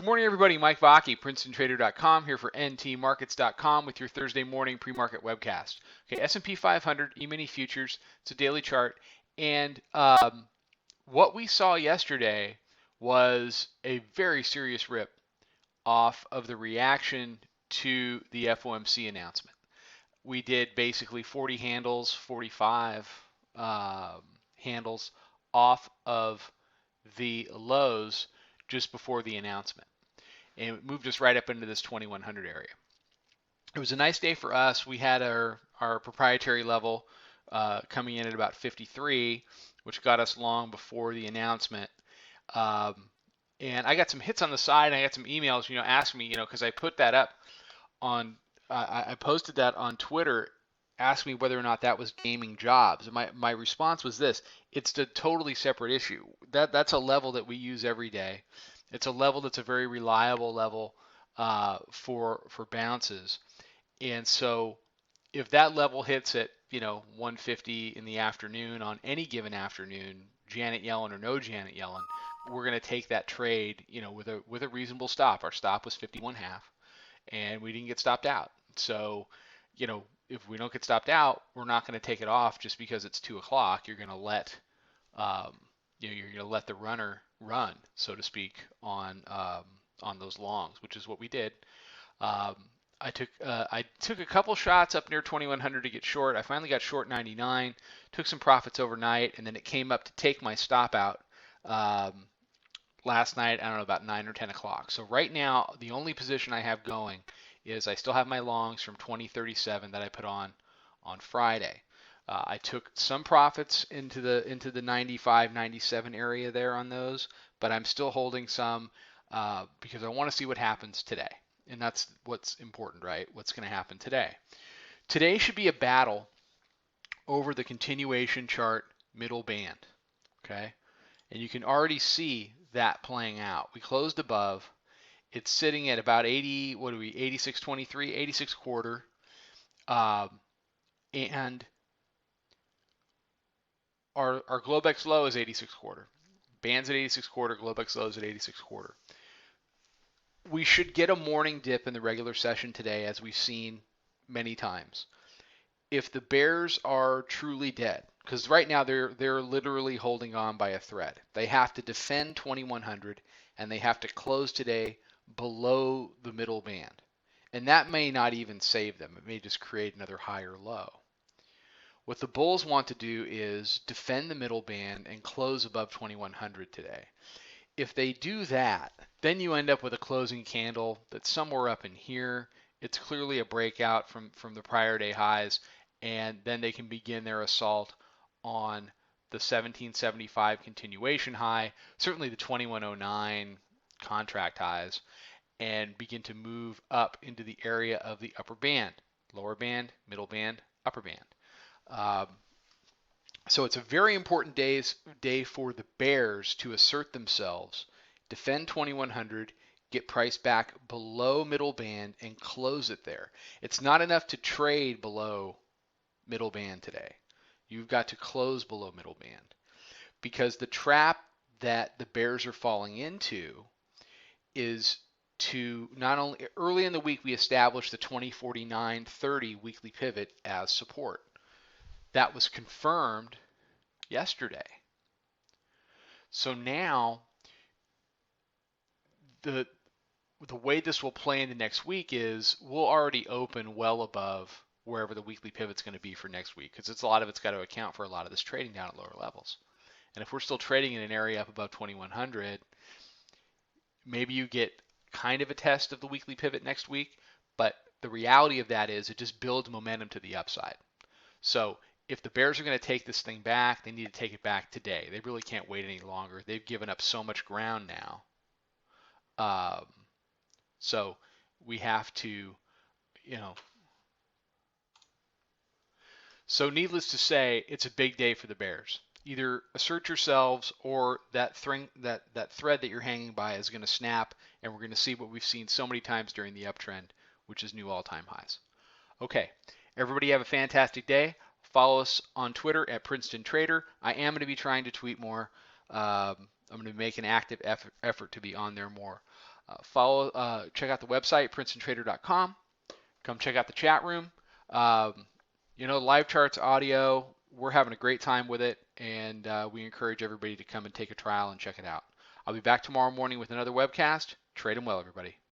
Good morning, everybody. Mike Vaki, Princetontrader.com, here for ntmarkets.com with your Thursday morning pre-market webcast. Okay, S&P 500 E-mini futures. It's a daily chart, and what we saw yesterday was a very serious rip off of the reaction to the FOMC announcement. We did basically 40 handles, 45 handles off of the lows just before the announcement, and it moved us right up into this 2100 area. It was a nice day for us. We had our proprietary level coming in at about 53, which got us long before the announcement. And I got some hits on the side, and I got some emails, asking me, because I put that up on, I posted that on Twitter, asking me whether or not that was gaming jobs. And my response was this: it's a totally separate issue. That's a level that we use every day. It's a level that's a very reliable level for bounces. And so if that level hits at 150 in the afternoon on any given afternoon, Janet Yellen or no Janet Yellen, we're going to take that trade, with a reasonable stop. Our stop was 51.5, and we didn't get stopped out. So, if we don't get stopped out, we're not going to take it off just because it's 2 o'clock. You're going to let you're going to let the runner run, so to speak, on those longs, which is what we did. I took a couple shots up near 2100 to get short. I finally got short 99, took some profits overnight, and then it came up to take my stop out last night, I don't know, about 9 or 10 o'clock. So right now, the only position I have going is I still have my longs from 2037 that I put on Friday. I took some profits into the 95, 97 area there on those, but I'm still holding some because I want to see what happens today. And that's what's important, right? What's going to happen today. Today should be a battle over the continuation chart middle band, okay? And you can already see that playing out. We closed above. It's sitting at about 80, 86.23, 86 quarter. And our Globex low is 86 quarter. Band's at 86 quarter, Globex low is at 86 quarter. We should get a morning dip in the regular session today, as we've seen many times. If the bears are truly dead, because right now they're literally holding on by a thread. They have to defend 2100, and they have to close today below the middle band. And that may not even save them. It may just create another higher low. What the bulls want to do is defend the middle band and close above 2100 today. If they do that, then you end up with a closing candle that's somewhere up in here. It's clearly a breakout from the prior day highs, and then they can begin their assault on the 1775 continuation high, certainly the 2109 contract highs, and begin to move up into the area of the upper band, lower band, middle band, upper band. So it's a very important day for the bears to assert themselves, defend 2100, get price back below middle band, and close it there. It's not enough to trade below middle band today. You've got to close below middle band, because the trap that the bears are falling into is to not only early in the week we established the 2049-30 weekly pivot as support. That was confirmed yesterday. So now the way this will play into next week is we'll already open well above wherever the weekly pivot's going to be for next week, because a lot of it's got to account for a lot of this trading down at lower levels. And if we're still trading in an area up above 2100, maybe you get kind of a test of the weekly pivot next week, but the reality of that is it just builds momentum to the upside. So if the bears are going to take this thing back, they need to take it back today. They really can't wait any longer. They've given up so much ground now. So we have to, So needless to say, it's a big day for the bears. Either assert yourselves, or that thread that you're hanging by is going to snap, and we're going to see what we've seen so many times during the uptrend, which is new all-time highs. Okay, everybody have a fantastic day. Follow us on Twitter at Princetontrader. I am going to be trying to tweet more. I'm going to make an active effort to be on there more. check out the website, Princetontrader.com. Come check out the chat room. Um, live charts audio, we're having a great time with it, and we encourage everybody to come and take a trial and check it out. I'll be back tomorrow morning with another webcast. Trade 'em well, everybody.